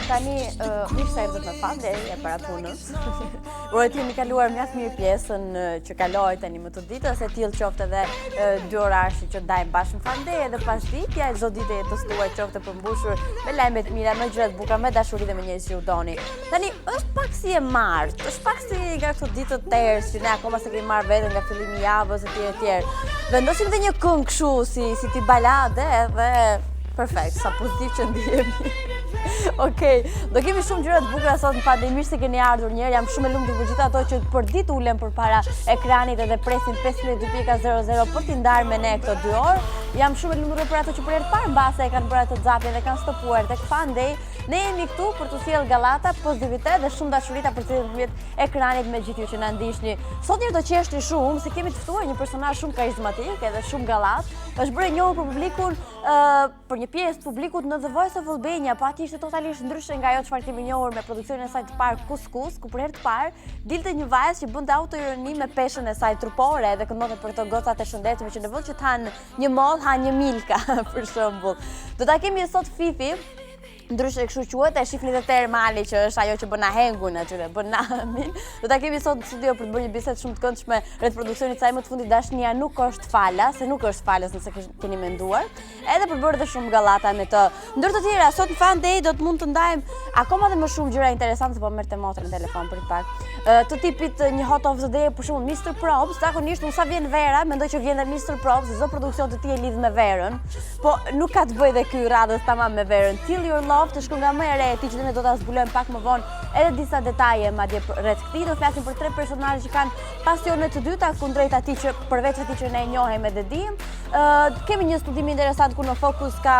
Tani, mirë se erdhët me fande e para punës. Uroj të jeni kaluar mjaft mirë pjesën që kaloi tani më të ditës, e tillë qoftë edhe 2 orarshi që ndajmë bashkë në fande edhe pasditja e çdo dite e jetës tuaj qoftë përmbushur me lajme të mira, me gjëra të bukura, me dashuri dhe me njerëz që ju doni. Tani, është pak si e martë, është pak si nga këto ditë të tërës që ne akoma se kemi marrë veten nga fillimi i javës etj. Vendosim dhe një këngë kështu si ti balade edhe perfekt, sa pozitiv që ndihemi. Okej, do kemi shumë gjëra të bukura sot në fande, mirë se keni ardhur njerë, jam shumë e lumtur për gjithë ato që për ditë ulen përpara ekranit edhe presin 52.00 për t'i ndarë me ne këto 2 orë. Jam shumë e lumtur për ato që për herë të parë mbase e kanë bërë atë xhapin dhe kanë stopuar tek Fandej. Ne jemi këtu për të sjellë gallata, pozitivitet dhe shumë dashurita për të përmjet ekranit me gjithë ju që na ndiqni. Sot do qeshni shumë se kemi të ftuar një personazh shumë karizmatik edhe shumë gallat. Është bërë njohur për publikun, për një pjesë të publikut në The Voice of Albania, po aty ishte totalisht ndryshe nga ajo çfarë kemi njohur me produksionin e saj të parë Kuskus, ku për herë të parë dilte një vajzë që bënte autoironi me peshën e saj trupore dhe këndonte për këto gocat e shëndetshme që në vend që të hanë një moll, hanë një milka, për shembull. Do ta kemi sot Fifi. Ndryshe kështu quhet, e shifni dhe Termali që është ajo që bën ahengun aty, bën namin. Do ta kemi sot në studio për të bërë një bisedë shumë të këndshme rreth produksionit saj më të fundit Dashnia nuk është falas, se nuk është falas nëse keni menduar. Edhe për bërë dhe shumë gallata me të. Ndër të tjera, sot në Fandej do të mund të ndajmë akoma dhe më shumë gjëra interesante, po merrte motrën në telefon për pak. Të tipit një hot of the day, për shembull Mr. Probs, zakonisht sa vjen vera, mendoj që vjen dhe Mr. Probs, çdo produksion të tij lidh me verën, po nuk ka të bëjë dhe ky radhës tamam me verën. Till Your Love të shkon nga më e re e tij që ne do ta zbulojmë pak më vonë edhe disa detaje madje rreth këtij. Do flasim për 3 personazhe që kanë pasione të dyta kundrejt atij që përveç atij që ne e njohim edhe dim. Kemi një studim interesant ku në fokus ka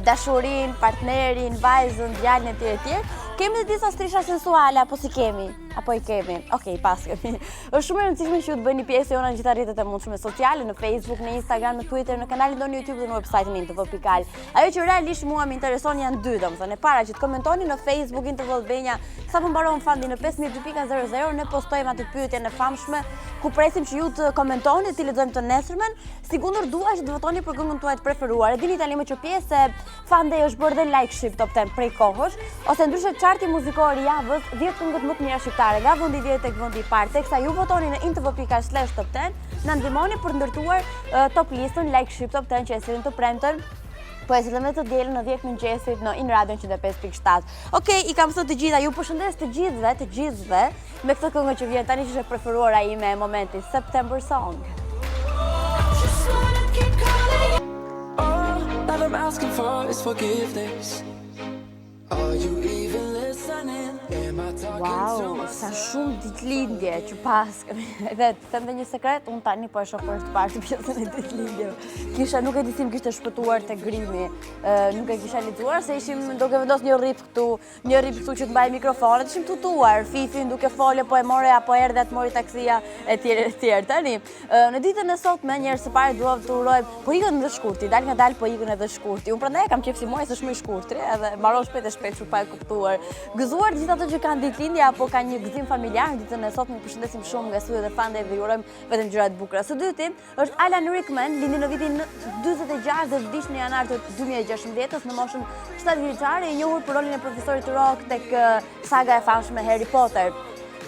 dashurin, partnerin, vajzën, djalin etj. Kemi dhe disa strisha sensuale, apo si kemi? Apo i kemi? Okej, pas kemi. Është shumë e rëndësishme që ju të bëni pjesë jona në gjitha rrjetet e mundshme sociale, në Facebook, në Instagram, në Twitter, në kanalin tonë YouTube dhe në website-in Interval.al. Ajo që realisht mua më intereson janë 2, domethënë, e para që të komentoni në Facebook Interval Albania, sapo mbaron Fandi në 52.00, ne postojmë atë pyetjen e famshme ku presim që ju të komentoni, ti lexojmë të nesërmen. Sikundër dua që të votoni për këngën tuaj të preferuar. E dini tani më që pjesë Fandej është bërë dhe like ship top 10 prej kohësh, ose ndryshe charti muzikor i javës 10 këngët më të mira shqiptare nga vendi 10 tek vendi i parë. Teksa ju votoni në interval.al/top10, na ndihmoni për ndërtuar top listën like ship top 10 që e sillim të premten. Po e sillim të dielën në 10 mëngjesit në In Radio 105.7. Okej, i kam thënë të gjitha, ju përshëndes të gjithëve me këtë këngë që vjen tani që është e preferuara ime e momentit, September Song. All I'm asking for is forgiveness. Are you even listening? Am I talking to Wow, myself? sa shumë ditëlindje që pas kemi. Edhe të them dhe një sekret, unë tani po e shoh për të parë pjesën e ditëlindjeve. Nuk e di si më kishte shpëtuar te grimi, nuk e kisha lexuar se ishim duke vendosur një rrip këtu që të mbaj mikrofonet, ishim tutuar, Fifin duke folë, po e more apo erdhi atë mori taksia etj. Tani, në ditën e sotme njerëz së pari dua të uroj, po ikën edhe shkurti, dal nga dal po ikën edhe shkurti. Unë prandaj kam qejf si muaj se është më i shkurtri, edhe mbaron shpejt që pa e kuptuar. Gëzuar gjithë ato që kanë ditëlindje apo kanë një gëzim familjar në ditën e sotme, ju përshëndesim shumë nga studiot e Fandej dhe ju urojmë vetëm gjëra të bukura. Së dyti është Alan Rickman, lindi në vitin 46 dhe vdiq në janar të 2016 në moshën 7 vjeçare, i njohur për rolin e profesorit Rock tek saga e famshme Harry Potter.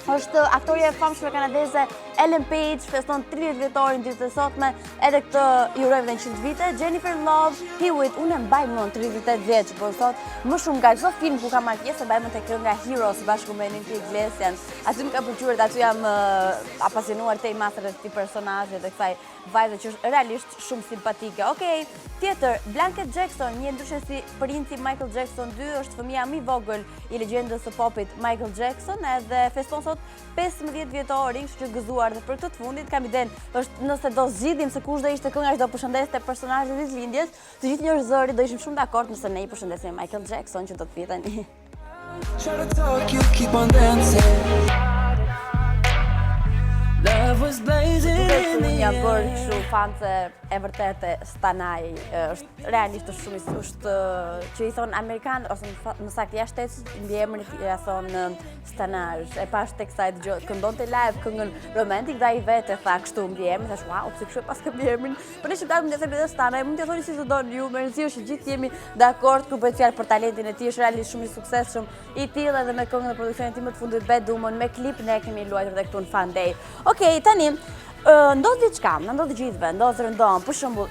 Është aktoria e famshme kanadeze Ellen Page, feston 30 vjetorin ditën e sotme, edhe këtë i urojmë edhe 100 vite. Jennifer Love Hewitt, unë e mbaj më 38 vjeç, po sot më shumë nga çdo film ku kam marrë pjesë, mbaj më tek kënga Heroes bashkë me Enrique Iglesias. Aty më ka pëlqyer, aty jam apasionuar te masat e këtij personazhi dhe kësaj vajze që është realisht shumë simpatike. Okej, Tjetër, Blanket Jackson, një ndryshe si princi Michael Jackson 2, është fëmia më i vogël i legjendës së popit Michael Jackson, edhe feston sot 15 vjetorin, kështu që gëzuar dhe për këtë të fundit. Kam idenë, është nëse do zgjidhim se kush do ishte kënga që do përshëndeste personazhin e ditëlindjes, të gjithë njerëzori do ishim shumë dakord nëse ne i përshëndesim Michael Jackson, që do të pyeteni. Try to talk, you keep on dancing. Love was blazing in the Një bërë air. kështu fance e vërtetë stanaj, është realisht është shumë është që i thon amerikan ose më saktë jashtë mbiemrin ja thon stanaj. E pash tek sa këndonte live këngën romantik dhe ai vetë tha kështu mbiemrin, thash wow, pse kështu pas ka mbiemrin. Po ne shqiptarët mund të themi edhe stanaj, mund të thoni si të doni ju, më rëndësish që gjithë jemi dakord kur bëhet fjalë për talentin e tij, është realisht shumë i suksesshëm. I tillë edhe me këngën e produksionit tim të fundit Bad Woman me klip ne kemi luajtur edhe këtu në Fan Day. Okej, tani ndodh diçka, na ndodh gjithëve, ndodh rëndom. Për shembull,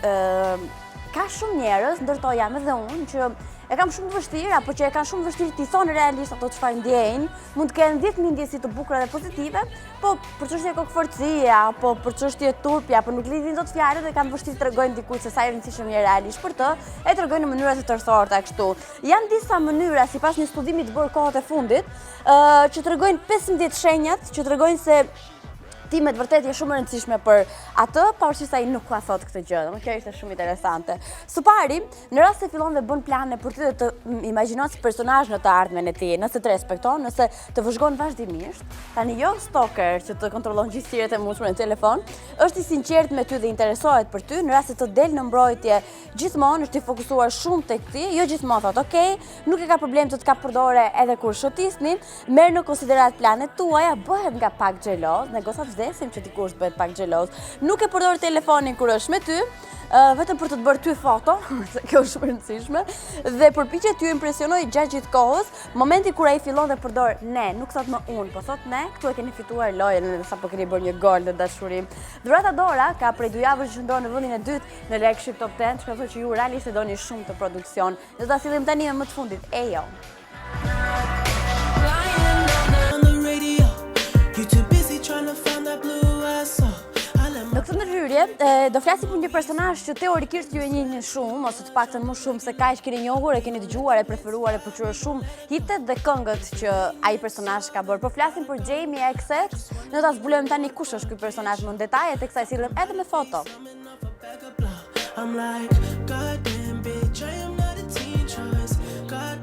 ka shumë njerëz, ndërto jam edhe unë, që e kam shumë të vështirë, apo që e kanë shumë vështirë t'i thonë realisht ato çfarë ndjejnë, mund të kenë 10.000 ndjesi të bukura dhe pozitive, po për çështje kokëforcie, apo për çështje turpje, apo nuk lidhin dot fjalët dhe kanë vështirë të tregojnë dikujt se sa i rëndësishëm je realisht për të, e tregojnë në mënyra të tërthorta kështu. Janë disa mënyra sipas një studimi të bërë kohët e fundit, që tregojnë 15 shenjat që tregojnë se ti me të vërtet je shumë e rëndësishme për atë, pavarësisht se ai nuk ka thot këtë gjë. Kjo ishte shumë interesante. Së pari, në rast se fillon dhe bën plane për ty dhe të imagjinon si personazh në të ardhmen e tij, nëse të respekton, nëse të vëzhgon vazhdimisht, tani jo stalker që të kontrollon gjithë thirrjet e mundshme në telefon, është i sinqert me ty dhe interesohet për ty, në rast se të del në mbrojtje gjithmonë është i fokusuar shumë tek ti, jo gjithmonë thot, "Okej, nuk e ka problem të ka përdore edhe kur shotisni, merr në konsiderat planet tuaja, bëhet nga pak xheloz, negosat vdesim që dikush bëhet pak xheloz. Nuk e përdor telefonin kur është me ty, vetëm për të të bërë ty foto, se kjo është shumë e rëndësishme, dhe përpiqet t'ju impresionojë gjatë gjithë kohës, momenti kur ai fillon dhe përdor ne, nuk thot më unë, po thot ne, këtu e keni fituar lojën edhe sapo keni bërë një gol në dashuri. Dhurata Dora ka prej 2 javësh që ndron në vendin e dytë në Lekship Top 10, shkak që ju realisht e doni shumë të produksion. Ne do ta sillim tani me më të fundit. Ejo. Në këtë ndërhyrje, do flasim për një personazh që teorikisht ju e njihni shumë, ose të paktën më shumë se kaq keni njohur, e keni dëgjuar, e preferuar, e përqyrë shumë hitet dhe këngët që ai personazh ka bërë. Po flasim për Jamie XX, ne do ta zbulojmë tani kush është ky personazh më në detaje, teksa e sillim edhe me foto.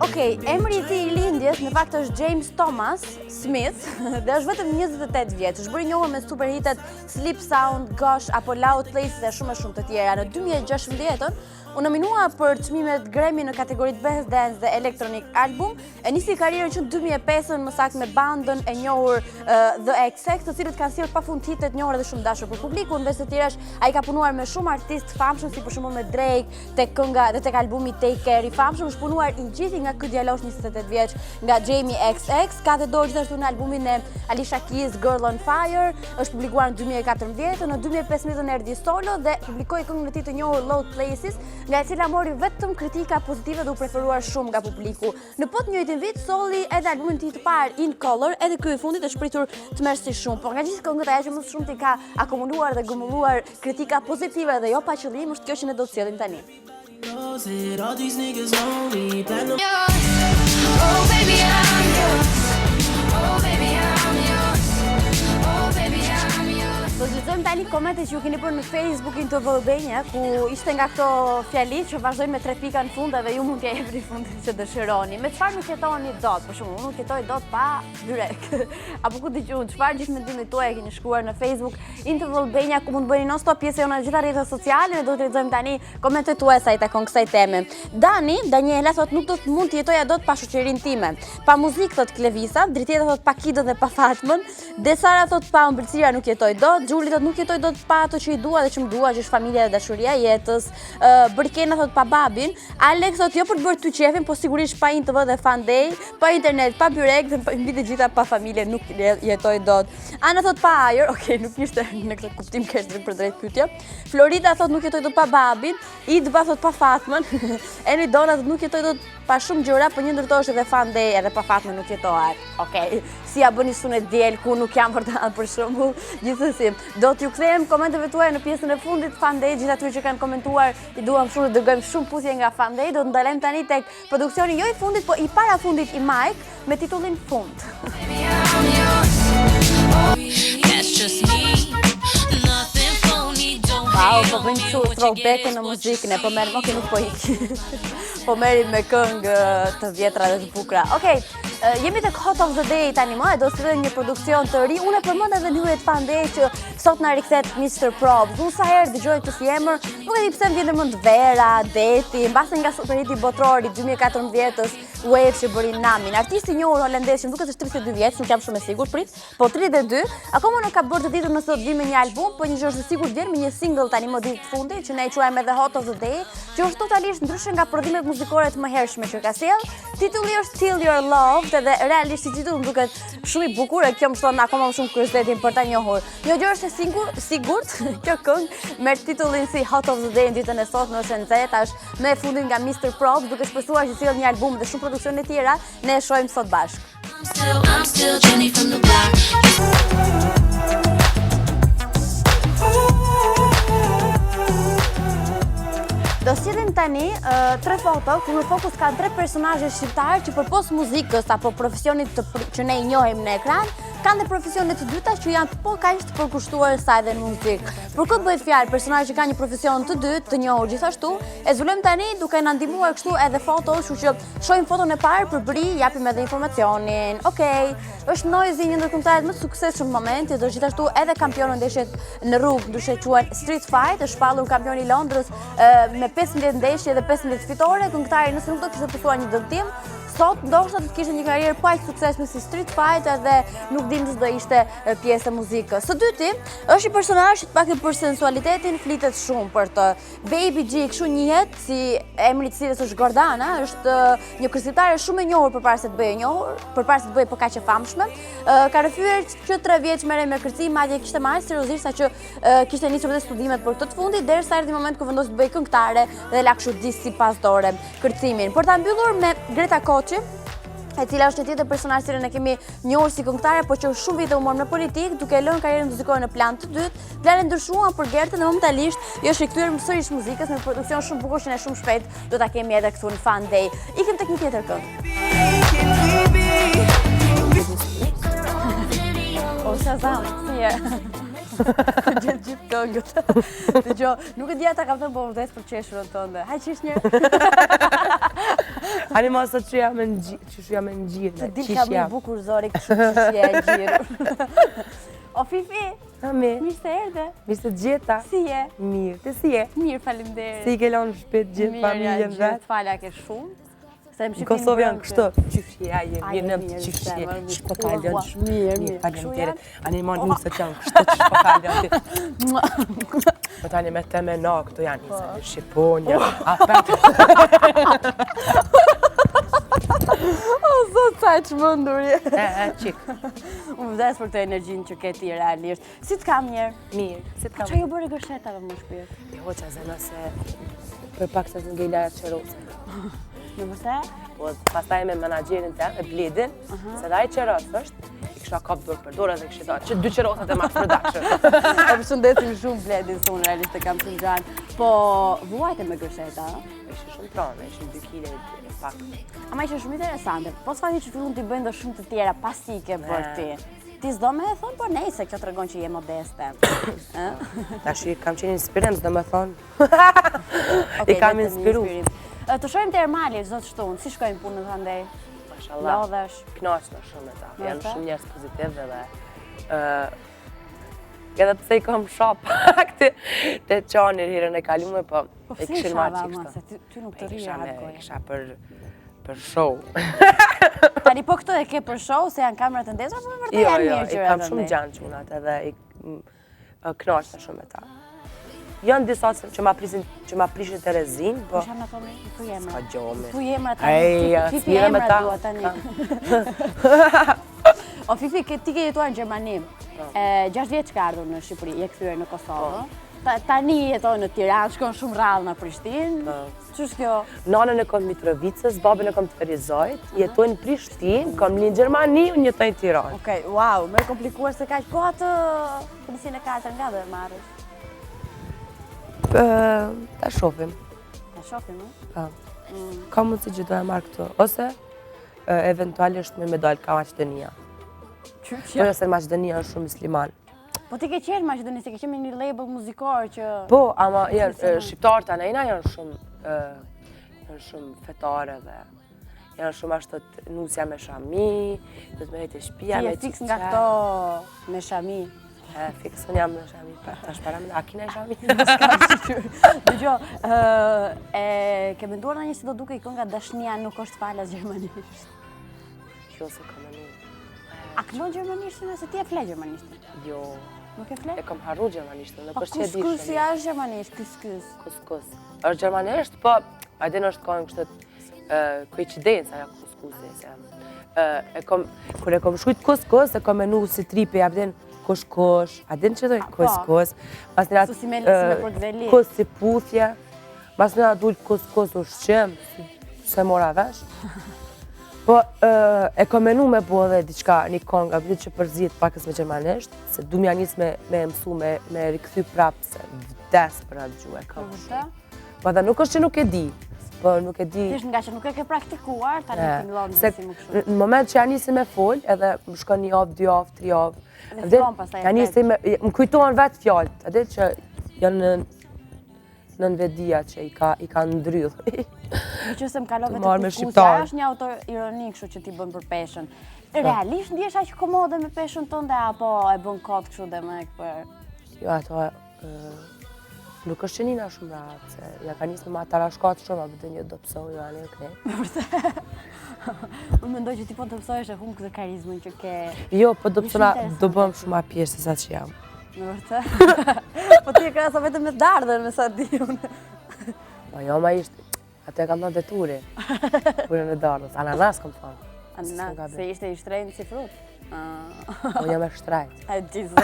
Okej, emri i tij i lindjes në fakt është James Thomas Smith dhe është vetëm 28 vjeç. Është bërë i njohur me superhitet Sleep Sound, Gosh apo Loud Places dhe shumë të tjera. Në 2016 u nominua për çmimet Grammy në kategoritë Best Dance dhe Electronic Album. E nisi karrierën që në 2005 më saktë me bandën e njohur The XX, të cilët kanë sjellë pafund hite të njohura dhe shumë dashur për publikun. Ndërsa të tjerësh, ai ka punuar me shumë artistë famshëm, si për shembull me Drake, tek kënga dhe tek albumi Take Care i famshëm. Është punuar i gjithë nga ky djalosh 28 vjeç, nga Jamie XX. Ka dhe dorë gjithashtu në albumin e Alicia Keys Girl on Fire, është publikuar në 2014, në 2015 erdhi solo dhe publikoi këngën e tij të njohur Loud Places, nga e cila mori vetëm kritika pozitive dhe u preferuar shumë nga publiku. Në po të njëjtin vit solli edhe albumin e tij të parë In Color, edhe ky i fundit është pritur të merrsi shumë, por nga gjithë këngët ajo që më shumë ti ka akumuluar dhe gëmulluar kritika pozitive dhe jo pa qëllim është kjo që ne do të sjellim tani. All these niggas know me, platinum. Oh baby, I'm yours. Oh baby, I'm yours. Oh baby, I'm yours. Do të lexojmë tani komentet që ju keni bërë në Facebookin të Vëllëbenja, ku ishte nga këto fjalitë që vazhdojnë me 3 pika në fund dhe ju mund t'ja jepni fundin që dëshironi. Me çfarë nuk jetoni dot? Për shembull, unë nuk jetoj dot pa byrek. Apo ku dëgjoni, çfarë gjithë mendimet tuaja keni shkruar në Facebook in të Vëllëbenja, ku mund bëni non-stop pjesë jona në gjitha rrjetet sociale. Ne do të lexojmë tani komentet tuaja sa i takon kësaj teme. Daniela thot nuk do të mund të jetoja dot pa shoqërinë time. Pa muzikë thot Klevisa, Dritjeta thot pa Kido dhe pa Fatmën, Desara thot pa ëmbëlsira nuk jetoj dot, Gjuli thot nuk jetoj dot pa ato që i dua dhe që më dua, që është familja dhe dashuria e jetës. Bërkena thot pa babin, Alex thot jo për të bërë ty qefin, po sigurisht pa TV dhe Fan Day, pa internet, pa byrek dhe mbi të gjitha pa familje nuk jetoj dot. Ana thot pa ajër, okay, nuk ishte në këtë kuptim keq për drejt pyetje. Florida thot nuk jetoj dot pa babin, Idba thot pa Fatmën, Eni Dona thot nuk jetoj dot pa shumë gjëra, për një ndërto është edhe fan day edhe pa fatme nuk jetohet. Okej, si ja bëni sunet diel ku nuk jam vërtet për shembull. Gjithsesi, do t'ju kthehem komenteve tuaja në pjesën e fundit fan day, gjithë atyre që kanë komentuar, i duam shumë të dërgojmë shumë puthje nga fan day. Do të ndalem tani tek produksioni jo i fundit, po i parafundit i Mike me titullin Fund. Baby, I'm yours. Oh, that's just me. Nothing phony, don't Wow, hate po on bëjmë me. kështu What you throwback get në is what muzikën, you po merrim, see. nuk po ik. Po merrim me këngë të vjetra dhe të bukura. Okej, jemi tek Hot of the Day tani më, do të një produksion të ri. Unë e përmend edhe në hyjet fan day që sot na rikthehet Mr. Probs. Unë sa herë dëgjoj këtë si emër, nuk e di pse më vjen mend Vera, Deti, mbase nga superhiti botror i 2014-s, Wave që bëri Namin. Artisti i njohur holandez që duket është 32 vjeç, nuk jam shumë e sigurt, prit, po 32, akoma nuk ka bërë të ditur nëse do të vi me një album, po një gjë është e sigurt vjen me një single tani më ditë të fundit që ne e quajmë edhe Hot of the Day, që është totalisht ndryshe nga prodhimet muzikore të mëhershme që ka sjell. Titulli është Till You're Loved dhe realisht si titull më duket shumë i bukur e kjo më shton akoma më shumë kuriozitetin për ta njohur. Një gjë është e sigurt, kjo këngë merr titullin si Hot of the Day në ditën e sotme ose nxehtë, është më e fundit nga Mr. Probs, duke shpresuar që sjell një album dhe shumë produksione tjera, ne e shohim sot bashkë. I'm still Jenny from the block. Do sjellim tani tre foto ku në fokus kanë tre personazhe shqiptar që përpos muzikës apo profesionit që ne i njohim në ekran, kanë dhe profesione të dyta që janë po kaq të përkushtuar sa edhe në muzikë. Për këtë bëhet fjalë personazhe që kanë një profesion të dytë, të njohur gjithashtu. E zbulojmë tani duke na ndihmuar kështu edhe foto, kështu që shohim foton e parë përbëri, japim edhe informacionin. Okej, është Noisy, një ndër këngëtarët më të suksesshëm në momentin, është gjithashtu edhe kampion në ndeshjet në rrugë, ndryshe quhen Street Fight, është shpallur kampion i Londrës me 15 ndeshje dhe 15 fitore. Këngëtari nëse nuk do kishte pësuar një dëmtim, sot ndoshta do të kishte një karrierë po aq suksesshme si Street Fighter dhe nuk dim se do ishte pjesë e muzikës. Së dyti, është një personazh që të paktën për sensualitetin flitet shumë për të. Baby G, kështu njihet si emri i cilës është Gordana, është një këngëtare shumë e njohur përpara se të bëjë e njohur, përpara se të bëjë po kaq e famshme. Ka rrëfyer që 3 vjeç merrej me kërcim, madje kishte marrë seriozisht saqë kishte nisur edhe studimet për këtë të fundit, derisa erdhi momenti ku vendosi të bëjë këngëtare dhe la kështu disi pas dore kërcimin. Për ta mbyllur me Greta Koçi, e cila është një tjetër personazh që ne kemi njohur si këngëtare, por që shumë vite u mor në politikë, duke lënë karrierën muzikore në plan të dytë. Planet ndryshuan për Gertën dhe momentalisht jo është rikthyer sërish muzikës me një produksion shumë bukur që ne shumë shpejt do ta kemi edhe këtu në Fan Day. Ikim tek një tjetër këngë. O Shazam, si e? Gjithë këngët. Dëgjoj, nuk e di ata kam thënë po vdes për qeshurën tënde. Haj qish një. Ani mos të që jam e ngjirë. Të dil ka më bukur zori kështu që je e ngjirë. O Fifi, Ami, mirë se erdhe. mirë se gjeta. Si je? Mirë, ti si je? Mirë, faleminderit. Si i ke lënë shtëpi gjithë familjen vet? Falja ke shumë. Në Kosovë janë kështu. Qyshja je, mirë në qyshje. Shpo ka lënë shumë. Mirë. Faleminderit. Ani ma një se që janë kështu që shpo ka lënë. Po tani me teme na këtu janë njëse, Shqiponja, apet. O, zot, sa e çmendur je. Qik. Unë vdes për këtë energjinë që ke ti realisht. Si të kam njerë? Mirë, si të kam. Qa ju bërë gërshetave më shpirt? Jo, që zë nëse për pak se të ngejla e qërose. Në vërtet? Po, pastaj me menaxherin tem, me Bledin, se da i qeros është, i kisha kap dorë për dorë dhe kishte thënë, që 2 qerosat e Max Production. E përshëndesim shumë Bledin, se unë realisht e kam shumë gjanë. Po, vuajte me gërsheta, a? Ishte shumë pranë, ishin 2 kile e pak. Ama ishe shumë interesante. Po s'fati që fillun t'i bëjnë dhe shumë të tjera, pas ti ke bërë ti. Ti s'do me e thonë, por nejse, kjo tregon që je modeste. Tash kam qenë inspirim, s'do me thonë. I kam inspiru. Të shojmë të Ermali, zot shtunë, si shkojmë punën të ndej? Mashallah, Lodhesh? knaqna shumë me ta, janë shumë njerëz pozitiv dhe edhe pse i kam shop këti të qanir hirën e kalume, po e kishin marrë qikështu. Se ty nuk të rria atë goja. Kisha për show. Tani po këto e ke për show, se janë kamerat të ndezur, po me vërtet janë mirë i gjërat kam të shumë ndej. gjanë qunat edhe i knaqna shumë me ta. Janë disa që ma prishin Terezin, po... Isha me thonë, i thuj emra. Ska gjome. Thuj emra Eja, tani, Fifi s'mire me emra ta. dua tani. O Fifi, ti ke jetuar në Gjermani, 6 vjeç ka ardhur në Shqipëri, je kthyer në Kosovë. Tani jeton në Tiranë, shkon shumë rrallë në Prishtinë. Ç'është kjo? Nanën e kom Mitrovicës, babën e kom të Ferizojt, jetojnë në Prishtinë, kom një në Gjermani, unë jetoj në Tiranë. Okej, wow, më e komplikuar se kaq kohë të policisë e 4 nga dhe marrësh. Ta shohim. Ta shohim, Po. Ka mundësi që do e marrë këtu, ose eventualisht me dalë ka Maqedonia. Po ose Maqedonia është shumë musliman. Po ti ke qenë në Maqedoni, se ke qenë një label muzikor që... Po, ama shqiptarët anajna janë shumë fetare dhe janë shumë ashtë të nusja me shami, do të me hejtë shpia, me Ti je fiks nga këto me shami. Fiks, unë jam me shami, ta shpara me akina e shami. Dëgjo, ke menduar në një si do duke i kënga Dashnia nuk është falas gjermanisht? Jo se ka menu. A këllon gjermanisht nëse ti e fle gjermanisht? Jo. Nuk e fle? E kam harru gjermanisht, nuk Po është që e di kuskus si është gjermanisht, kuskus. Kuskus. Është gjermanisht, po, ajden është kojnë kështët koincidenca ja kuskusi. Kër e kom shkujt kuskus, e kom menu si tripi, abden kush, adin që doj kuskus. Su si me portvelli. Kus si puthje, mas në adull kuskus ushqim, se mora vesh. Po, e kom menu me bo dhe diqka një kong, abdi që përzijet pakës me gjermanisht, se du mja njës me mësu, me rikëthy prapë, se vdes për atë gju e kam shumë. Po dhe nuk është që nuk e di, po nuk e di... Tisht nga që nuk e ke praktikuar, ta një fillon se si më kështu. në moment që janë njësi me fol, edhe më shkon një javë, 2 javë, 3 javë, Dhe fillon pastaj janë njësi me... Më kujtojnë vetë fjallët, edhe që janë në vedia që i ka ndryllë. Në që se më kalove të marrë me kuskusja, shqiptar. është një autor ironik kështu që ti bën për peshën. Realisht ndjesh aq komode me peshën tënde, apo e bën kot kështu dhe më për... Jo, ato... Nuk është që njëna shumë ratë, se ja ka njësë me atarashkat shumë, a bëtë një dopsoj, jo anë e okej. Unë mendoj që ti po dopsohesh e humë këtë karizmën që ke... Jo, po dopsona do bëm shumë a pjesë se sa që jam. Në vërtet? Po ti e krasa vetëm me dardhen, me sa di unë. Po jo, ma ishte, atë e kam thënë deturi, kurën e dardhës, ananas kam thënë. Ananas, se ishte i shtrenjtë si frut. Unë jam e shtrajt. E gjithë,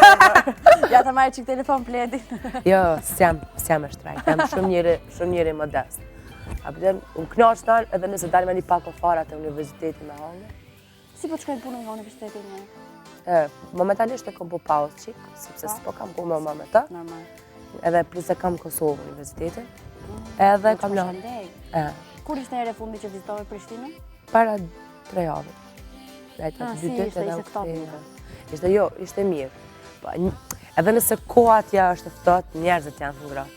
ja të marrë qik telefon pledin. Jo, s'jam e shtrajt, jam shumë njëri modest. A pëtën, unë knaqë nërë edhe nëse dalë me një pak o farat e universitetin me hangë. Si po të shkojnë punën nga universitetin një? Momentalisht e kom po pauzë qik, sepse s'po kam ku me me të. Normal. Edhe plus e kam Kosovë universitetin. Edhe kam lënë. Kur ishte ere fundi që vizitove Prishtinën? Para 3 javë. Si ishte, ishte ftohtë? Ishte jo, ishte mirë. Edhe nëse koha tja është ftohtë, njerëzit janë të ngrohtë.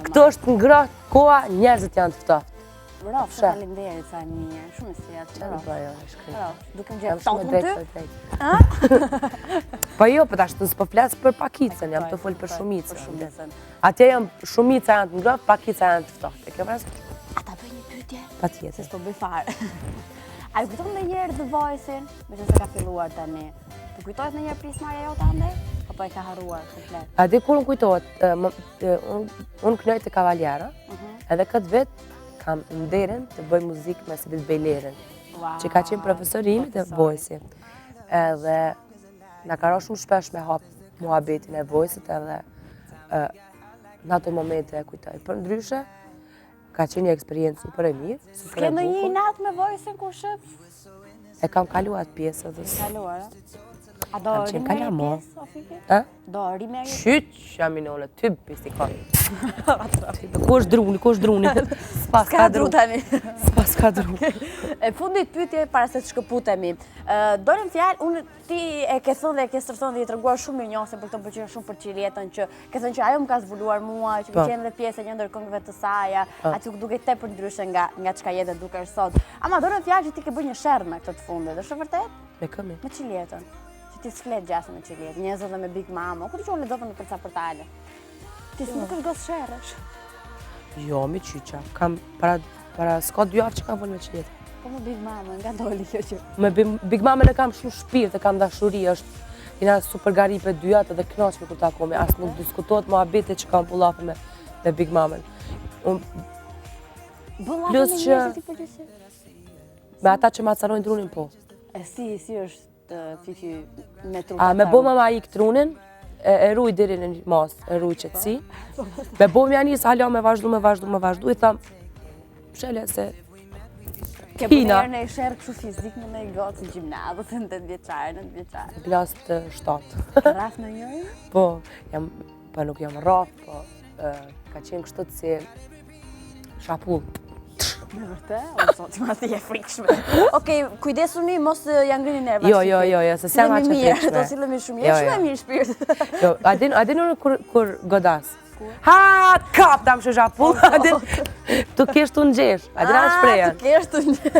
Këto është ngrohtë, koha, njerëzit janë të ftohtë. Bravo, faleminderit sa mirë, shumë e sjellë. Po jo, e shkrim. Bravo, duke më Jam gjetë shumë totën drejt. Po jo, po tash s'po flas për pakicën, jam të fol për shumicën. Atje shumica janë të ngrohtë, pakica janë të ftohtë. E ke parasysh? A ta bëj një pyetje? Patjetër. Se s'po bëj fare. A ju kujton ndonjëherë The Voice-in, me që se ka filluar tani? Të kujtohet ndonjëherë prismarrja jote andaj? Apo e ka harruar komplet? A di kur më kujtohet, unë kënoj të Kavaljera, edhe këtë vit kam nderin të bëj muzikë me Sebit Bejlerin, që ka qenë profesorimi të Voice-i. Edhe na ka rënë shumë shpesh me hap muhabetin e Voice-it edhe në ato momente e kujtoj. Për ndryshe, ka qenë një eksperiencë super e mirë, super e bukur. Ke ndonjë inat me Voice-in kur shef? E kam kaluar atë pjesë edhe. Kaluar, a do qenë rimerë kalamo. pjesë, Ofike? A? Do rimerë? Qyç, jam i nole, ty pistikon. Ku është druni? S'pas ka dru tani. S'pas ka dru. E fundit pyetje para se të shkëputemi. Dorën fjalë, unë ti e ke thënë dhe e ke stërthon dhe i treguar shumë mirënjohëse për këtë pëlqen shumë për Qiletën që ke thënë që ajo më ka zbuluar mua, që më qenë dhe pjesë e një ndër këngëve të saj, aty duke tepër ndryshe nga çka jetë duke sot. Ama dorën fjalë që ti ke bërë një sherr me këtë të fundit, është vërtet? Me këmi? Me Qiletën. Që ti s'flet gjasë me Qiletën, njerëzit dhe me Big Mama. Ku ti që unë lexova në përca portale. Ti s'nuk është gos sherrësh. Jo, mi qyqa. Kam para s'ka 2 javë që kam folë me Qiletën. Po me Big Mama, nga doli kjo që. Me Big Mama e kam shumë shpirt, e kam dashuri, është jena super garipe 2 jatë edhe knaqme kur takomi, as nuk diskutohet muhabete që kam pullafe me Big Mama. Plus që me ata që ma carojnë drunin po. E si është Fifi me trup? A me bo mama ik trunin, e ruj deri në një mas, e ruj qëtësi. Me bo mja njësë, hala me vazhdu, i tham, shele se Ke përnerë në i shërë kështu fizik në në i gotë në gjimnazët, në 8 vjeqarë, 9 vjeqarë. Klas të 7. Raf në njëri? Po, nuk jam raf, po ka qenë kështu të si shapull. Me vërte? O, sot, ma ti e frikshme. Okej, kujdesuni, mos janë ngrini nerva. Jo, se se ma që frikshme. Do sillemi shumë mirë, shumë e mirë shpirt. Jo, adin unë kur godas. Ha, kap tam që shapull, tu kesh të ngjesh, adin anë shprejen. Tu kesh të ngjesh.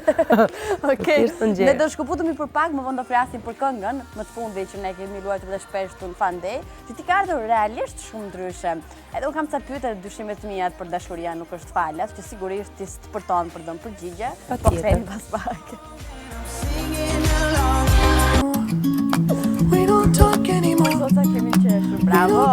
Okej, ne do shkëputemi për pak, më vonë do flasim për këngën, më të fundi që ne kemi luajtur dhe shpesh të në Fun Day, që ti ka ardhur realisht shumë ndryshe. Edhe unë kam ca pyetje dyshimet mia për dashuria nuk është falas, që sigurisht ti të përton për dhënë përgjigje, po kthehemi pas pak. We don't talk anymore. Sot kemi qeshur, bravo.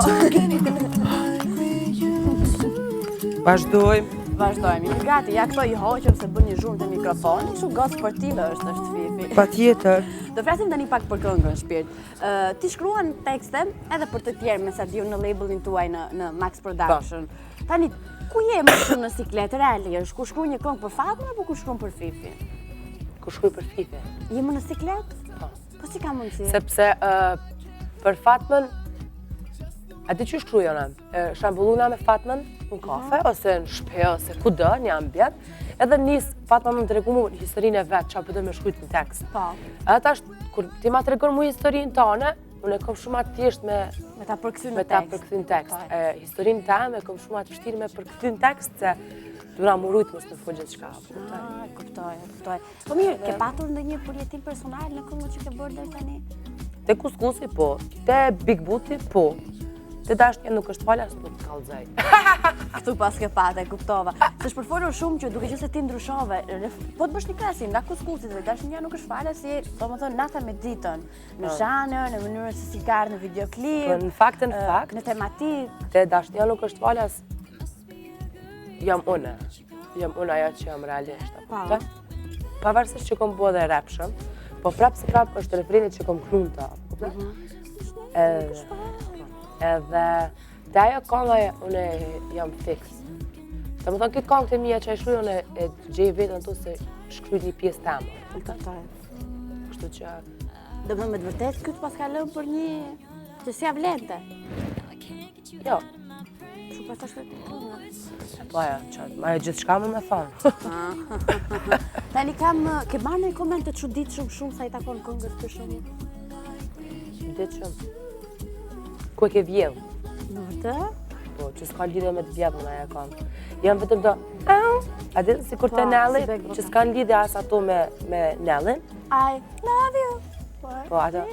Vazhdojmë. Vazhdojmë, jemi gati, ja këto i hoqëm se bën një zhurmë të mikrofoni, shumë gocë sportive është Fifi. Patjetër. Do flasim tani pak për këngën Shpirt. Ti shkruan tekste edhe për të tjerë me sa diu në labelin tuaj në Max Production. Tani, ku je më shumë në sikletë realisht? Ku shkruan një këngë për Fatmën apo ku shkruan për Fifi? Ku shkruaj për Fifi? Je më në sikletë? Po. Po si ka mundësi? Sepse për Fatmën, a di që shkrujona? Shambulluna me Fatmën në kafe, ose në shpe, ose kudo, një ambjet, edhe njësë Fatma më të regu mu historinë e vetë, që apë dhe me shkrujt në tekst. Po. Edhe tash, kur ti ma të regon mu historinë tane, unë e kom shumë atë tjesht me ta përkthy në tekst. Me ta përkthy në tekst. Historinë tame e kom shumë atë vështirë me përkthy në tekst, se dura mu rujtë mos në fund gjithë shka. Kuptoj. Po mirë, ke patur ndonjë përjetim personal në këngën që ke bërë deri tani? Te kuskusi po, te Big Booty po, te dashnja nuk është falas, nuk të kallëzaj. Këtu pas ke pate, kuptova. Se shpërfolur shumë që duke që se ti ndryshove, po të bësh një krahasim nga kuskusit dhe dashnja nuk është falas, si do më thonë nata me ditën, në zhanër, në mënyrën se si ka në videoklip, Në fakt, në tematik. te dashnja nuk është falas, jam unë ajo që jam realisht. Pavarësisht që kom bo dhe rapshëm, po prapë se prapë është refrenit që kom krun të. Edhe te ajo kënga unë jam fix. Të më thonë këtë këngë të mija që e shkruj, unë e gjej vetën tu se shkruj një pjesë temë. Kështu që... Do më me të vërtet, këtë pas ka lëmë për një që si avlente. Jo. Shumë pas të shkruj të Po ajo, që ma e gjithë shka me thonë. Tani ke marrë në komente të çuditshëm shumë sa i takon këngës për shumë? Çuditshëm. Ku e ke vjedhë? Në vërtet? Po, që s'ka lidhje me të vjedhë në ajo këngë. Jam vetëm do, a dhe si kur të Nelly, që s'ka lidhje as ato me Nellyn. I love you. Po, ato,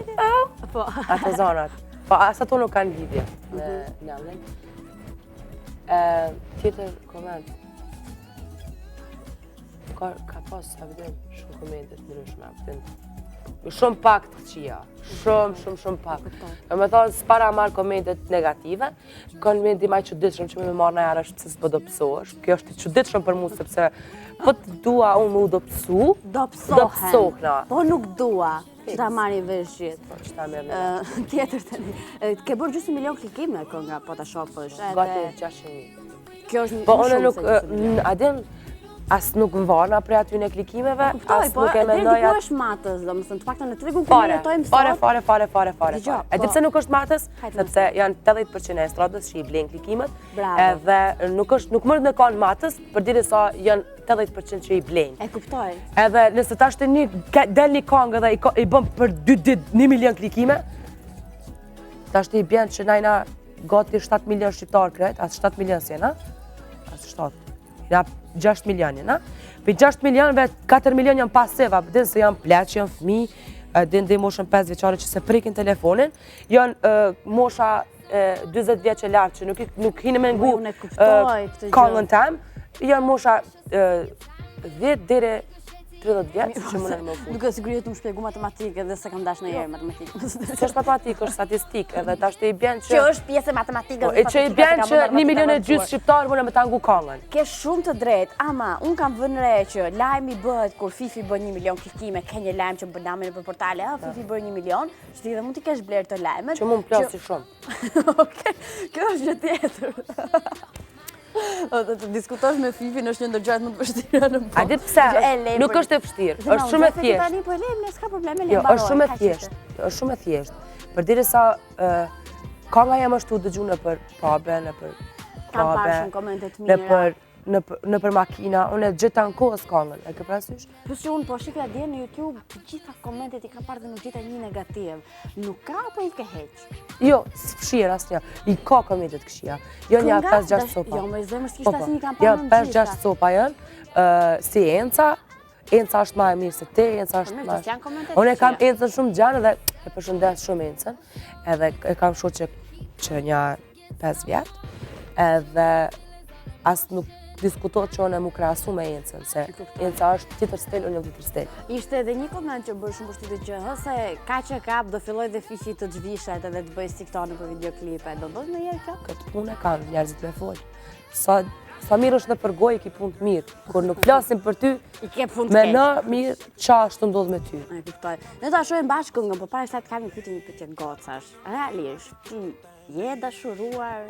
Po. ato zonat. Po, as ato nuk kanë lidhje me Nellyn. Tjetër koment. Ka pas, a vëdim, shumë komentet ndryshme, a vëdim. Shumë pak të këqia, shumë pak. E me thonë, s'para marrë komentet negative, komenti maj qëditshëm që me marrë në jarë është pëse s'po do pësohesh. Kjo është i qëditshëm për mu, sepse po të dua unë mu do pësu, do pësohna. Po nuk dua, që ta marri vesh gjithë. Po, që ta merë në. Tjetër të një, ke bërë gjysmë milion klikime kënga, po ta shofësh. Gati 600.000. Kjo është Po, shumë unë nuk, adin, as nuk më varna prej aty në klikimeve, as nuk e mendoja... Po, është matës, do më thënë, të pakta në tregun ku ne jetojmë sot. Fare. E di pse nuk është matës, sepse janë 80% e stradës që i blenë klikimet, edhe nuk mërë në kanë matës, për dire sa janë 80% që i blenë. E kuptoj. Edhe nëse ta shtë del një kongë dhe i bëm për 2 ditë 1 milion klikime, ta shtë i bjenë që najna gati 7 milion shqiptarë kret, as 7 milion sjena, as 7. Ja 6 milionin, na? Për 6 milionve, 4 milion janë pasiva, din se janë pleqë, janë fmi, din dhe moshën 5 vjeqare që se prekin telefonin, janë mosha 20 vjeqe lartë që nuk hinë me ngu këngën tem, janë mosha 10 dhere 30 vjetë, që më në më fut. Duke sigurisht më shpjegu matematikë dhe se kam dash ndonjëherë matematikë. S'është matematikë, është statistikë, edhe tash të i bjen që... Që është pjesë e matematikës. E që i bjen që 1,5 milion shqiptarë vënë me tangu kallën. Ke shumë të drejtë, ama unë kam vënë re që lajmi bëhet kur Fifi bën 1 milion klikime, ke një lajm që bën namin nëpër portale, Fifi bën 1 milion, që ti dhe mund t'i kesh bler të lajmet. Që mund plasi shumë. Okej, kjo është gjë tjetër. Të diskutosh me Fifin është një ndër gjërat më të vështira në botë. A di pse? Nuk është e vështirë, është shumë e thjeshtë. Tani po e lejmë, s'ka probleme, jo, është shumë e thjeshtë. Është shumë e thjeshtë. Përderisa kënga jam ashtu dëgju nëpër pube, nëpër kam parë shumë komente të mira. Nëpër makina, unë e gjeta në kohës këngën, e ke parasysh? Plus që unë po shifja dje në YouTube, të gjitha komentet i kam parë dhe nuk gjeta një negativ. Nuk ka apo i ke heq? Jo, s'fshirë asnjë. I ka komentet këshia. Jo një 5-6 sopa. Jo, më zemër s'kishtë asnjë kam parë në gjitha. Jo, 5-6 sopa janë, si Enca. Enca është ma e mirë se te, Enca është ma... Unë e kam Encën shumë gjanë dhe e përshëndes shumë Encën. Edhe e kam shoqe që një 5 vjetë. Edhe asë nuk diskutohet që unë e mu krahasu me Encën, se Enca është tjetër stel, unë jam tjetër stel. Ishte edhe një koment që bërë shumë përshtypje që hëse ka që kap do filloj dhe Fifi të zhvishet edhe të bëj si këto në për videoklipe. Do ndodh në herë kjo? Këtë punë e kanë njerëzit me folë. Sa mirë është në përgoj, ki punë të mirë. Kur nuk flasim për ty, me në mirë qa është të ndodh me ty. E kuptoj. Ne ta shohim bashkë këngën, por para se të kam një pyetje gocash. Realisht, ti je dashuruar,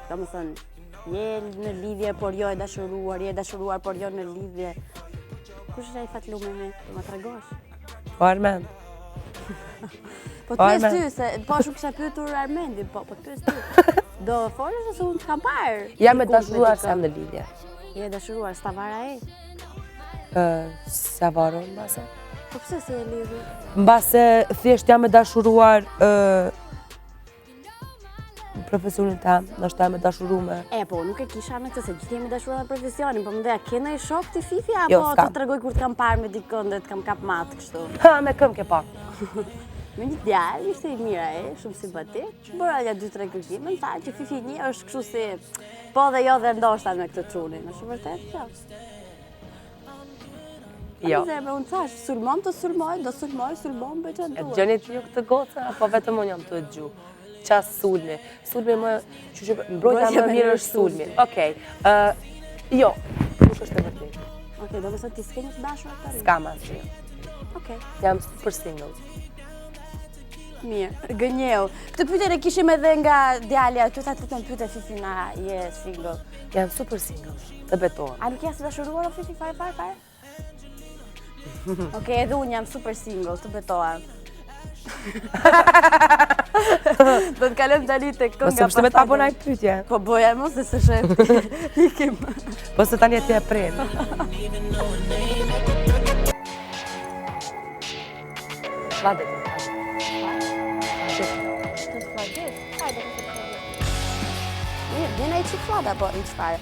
domethënë je në lidhje, por jo e dashuruar, je dashuruar, por jo në lidhje. Kush është ai fatlume me, do më tregosh? Po Armend. Po të pyes ty, se po shumë kisha pyetur Armendin, po të pyes ty. Do folësh ose unë t'kam parë? Jam e dashuruar se jam në lidhje. Je e dashuruar, s'ta vara e? Se varo në base. Po pse si e lidhur? Në base, thjesht jam e dashuruar profesionin tam, nështë jam e dashurume. Po, nuk e kisha në këtë se gjithë jemi dashuruar në profesionin, po më ndeja, kena i shok të Fifi, Jo, apo të tregoj kur t'kam parë me dikën dhe t'kam kap matë kështu? Ha, me këm ke pa. Me një djalë, ishte i mira shumë simpatik, bëra ja 2-3 kërkime, më tha që Fifi një është kështu si po dhe jo dhe ndoshta me këtë trunin, është vërtet kjo? Jo. Unë thash, sulmon të sulmoj, do sulmoj, sulmon bëj që në duhet. E gjeni të ju këtë goca, apo vetëm unë jam të e gju? Qas sulmi. Sulmi më, mbrojtja më mirë është sulmi. Okej, jo, nuk është e vërtet. Okej, do të thotë ti s'ke një të dashur atë? S'kam asnjë. Okej. Jam super single. Mirë, gënjeu. Këtë pyetje e kishim edhe nga djalja, ty ta tutën pyetje Fifi na je single. Jam super single, të betohem. A nuk je së dashuruar o Fifi fare? Okej, edhe unë jam super single, të betohem. Do të kalojmë tani tek kënga. Po s'është me ta bëna pyetje. Po boja mos se shef. Ikim. Po se tani ti e pren. Vade. Vjen ai çiflada po në çfarë?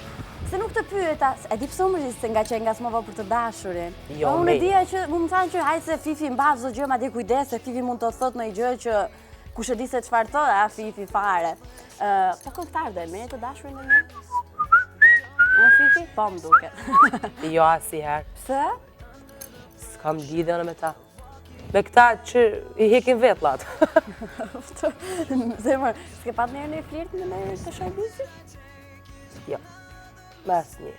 Se nuk të pyeta, e di pse më se nga që e ngasmova për të dashurin. Jo, unë e dija që më thanë që hajde se Fifi mbaf çdo gjë, madje kujdes se Fifi mund të thotë ndonjë gjë që kush e di se çfarë thotë, a Fifi fare. Po këngëtar dhe me të dashurin e një? Në Fifi? Po më duket. Jo asnjëherë. Pse? S'kam lidhje me ta. Me këta që i hekin vetlat. Zemër, s'ke pat njerë në flirt me të shajbisi? Jo, me asnjë.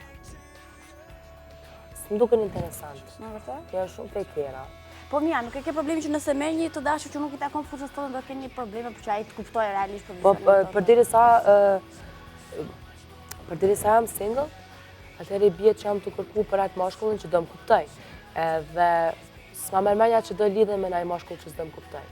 S'më duken interesant. Në vërtet? Jo, shumë të tjera. Po mja, nuk e ke problemi që nëse merr një të dashur që nuk i takon fushës tonë, do ke një probleme për që ai të kuptojë realisht për Po përderisa jam single, atëherë i bie që jam të kërku për atë mashkullin që do më kuptoj. Edhe s'ma merr mendja që do lidhem me ndaj mashkull që s'do më kuptoj.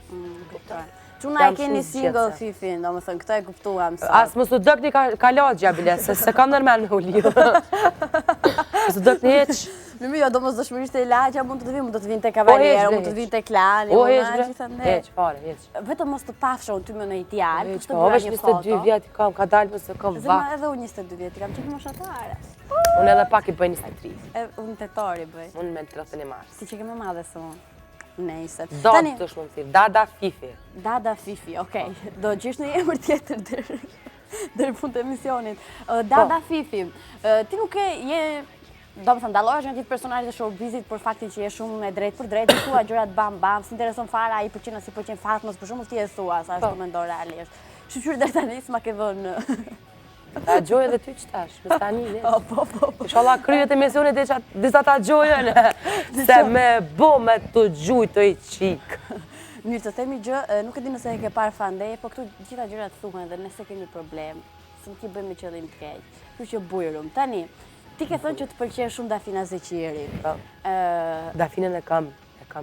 Kuptoj. Çuna e keni single Fifin, domethënë këtë e kuptuam sot. As mos u dëgni kalaxha bile, se kam ndërmend me u lidh. Mos u dëgni hiç. Mirë, jo, domosdoshmërisht e laçja mund të mund të vinë te kavaliera, mund të vinë te klani, hiç fare, hiç. Vetëm mos të pafshon ty me në ideal, po të bësh një foto. 22 vjet kam, ka dalë mëse kam vak. Zemra edhe unë 22 vjet, kam çik moshatare. Unë edhe pak i bëj 23. Unë tetori bëj. Unë me 30 mars. Si që ke më madhe se unë. Nejse. Tani të shmënësir, Dada Fifi. Dada Fifi, okej. Do gjesh në emër tjetër deri fund të emisionit. Dada Fifi, ti nuk je Do më thënë, dalohesh nga gjithë personazhet e showbizit për faktin që je shumë e drejtë për drejtë, thua gjërat bam, s'intereson fare ai pëlqen as i pëlqen Fatmos, për shembull ti e thua, sa është mendon realisht. Shqyr deri tani s'ma ke vënë. Ta gjoj edhe ty që tash, me stani ne. Po. Inshallah kryet emisionet e disa ta gjojën, se me bo me të gjuj të i qik. Mirë, të themi gjë, nuk e di nëse e ke parë Fandej, po këtu gjitha gjërat thuhen dhe nëse kemi problem, s'm ti bëjmë me qëllim të keq. Kështu që bujrum. Tani, ti ke thënë që të pëlqen shumë Dafina Zeqiri. Dafinën e kam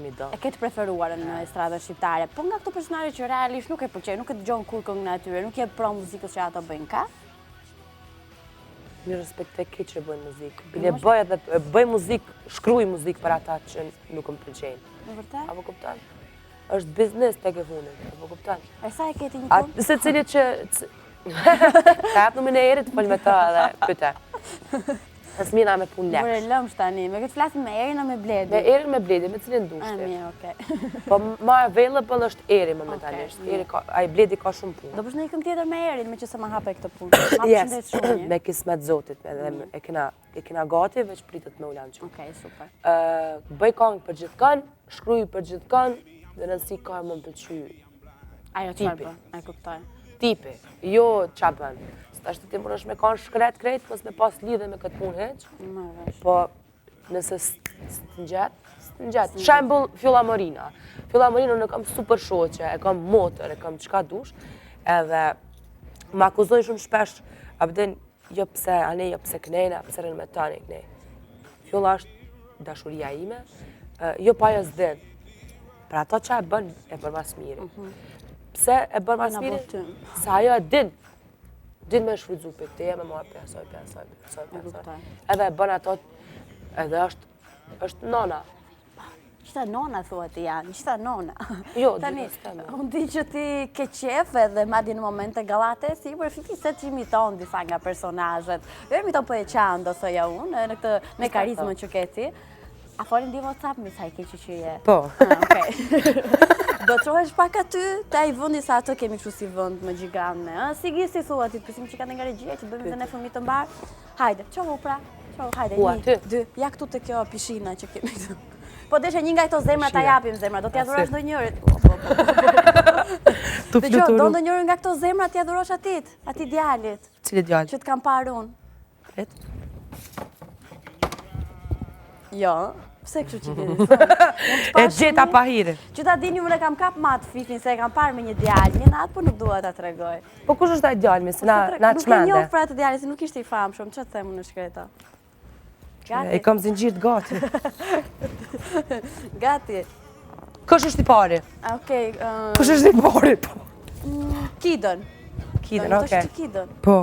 i do. E ke të preferuar në estradën shqiptare, po nga këto personazhe që realisht nuk e pëlqen, nuk e dëgjon kur këngën e atyre, nuk je pro muzikës që ato bëjnë, ka? Mi respektoj keq që bëjnë muzikë. Bile bëj muzikë, shkruaj muzikë për ata që nuk më pëlqejnë. Në vërtet? Apo kupton? Është biznes tek e fundit, apo kupton? E sa e ke ti një punë? Se cilit që ka hap numrin e Erit, fol me ta dhe pyete. Asmina me punë lekë. Bërë lëmsh tani, me këtë flasim me Erin a me Bledin? Me Erin me Bledin, me cilin dushti. Mirë, okej. Po ma available është Eri momentalisht. Ai Bledi ka shumë punë. Do bësh një këngë tjetër me Erin, me që se ma hape këtë punë. Yes, me kismet zotit, edhe e kena gati, veç pritet me ulan që. Okej, super. Bëj këngë për gjithkën, shkruaj për gjithkën, dhe nësi ka më pëlqy. Ajo çfarë bën? Ai kuptoj. Tipi, jo qa bën. Ashtë ti mund është me kanë shkret krejt, mos me pas lidhe me këtë punë heq. Po, nëse s'të Shembull, Fjolla Morina. Fjolla Morina në kam super shoqe, e kam motor, e kam qka dush, edhe më akuzojnë shumë shpesh, abden, jo pse ane, jo pse knejna, pse rënë me tani knej. Fjolla është dashuria ime, jo pa jo s'din. Pra ato që e bën, e bën mas miri. Pse e bën mas miri? Se ajo e din. Din me shfrytzu për këte, me marrë për asoj. Edhe e bën ato, edhe është nona. Qëta nona, thua ti janë, qëta nona. Jo, tani, unë di që ti ke qef edhe madje në momente gallate, si për Fifi se që imiton disa nga personazhet. Jo imiton për e qanë, do thoja unë, në këtë me karizmën që ke ti. A folin di WhatsApp mi sa i keqi që je? Po. Do të trohesh pak aty, te ai vendi sa ato kemi kështu si vend më gjigane. Si gjisi thua ti, pësim që ka nga regjia që bëjmë dhe ne fëmijë të mbar. Hajde, qohu pra. Qohu, hajde. 1, 2. Ja këtu te kjo pishina që kemi këtu. Po deshe një nga këto zemra ta japim zemra, do t'ia dhurosh ndonjërit. Dëgjoj, do ndonjërin nga këto zemra t'ia dhurosh atij djalit. Cili djalë? Që t'kam parë unë. Jo, pse kështu që vjen? E gjeta pa hire. Që ta dini unë e kam kap matë Fifin se e kam parë me një djalë, një natë, por nuk dua ta tregoj. Po kush është ai djalë, se na çmende? Nuk e njoh për atë djalin, se nuk ishte i famshëm, ç'të them unë në shkreta. E kam zinxhir të gati. Gati. Kush është i pari? Okej. Kush është i pari? Kidon. Kidon, okej. Kidon. Po.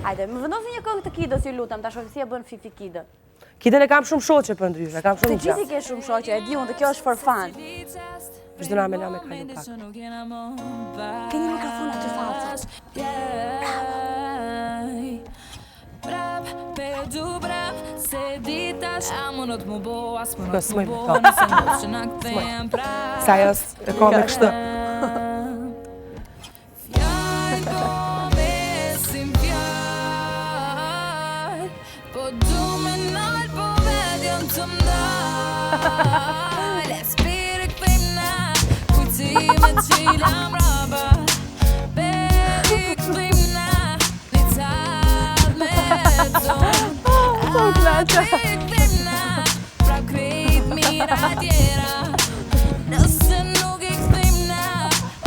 Hajde, më vendosni një këngë të Kidës, ju lutem, ta shohim si e bën Fifi Kidën. Kidën e kam shumë shoqe për ndryshe, kam shumë gjatë. Të gjithi ke shumë shoqe, e di unë, dhe kjo është for fun. Çdo na me kalu pak. Ke një mikrofon aty falcë. Brap, perdu brap, se ditash Amo në të më bo, as më në të Smoj më me bo to. Nëse në që në këthejmë prap Sa ajo e ka me kështë. Fjall ko besim fjall Po du me nalë, po vedjon të mdall E spire këthejmë na Kujtime qila mraba Bedi këthejmë na Një talë me zonë Pra krejt mira tjera Nëse nuk I këthim na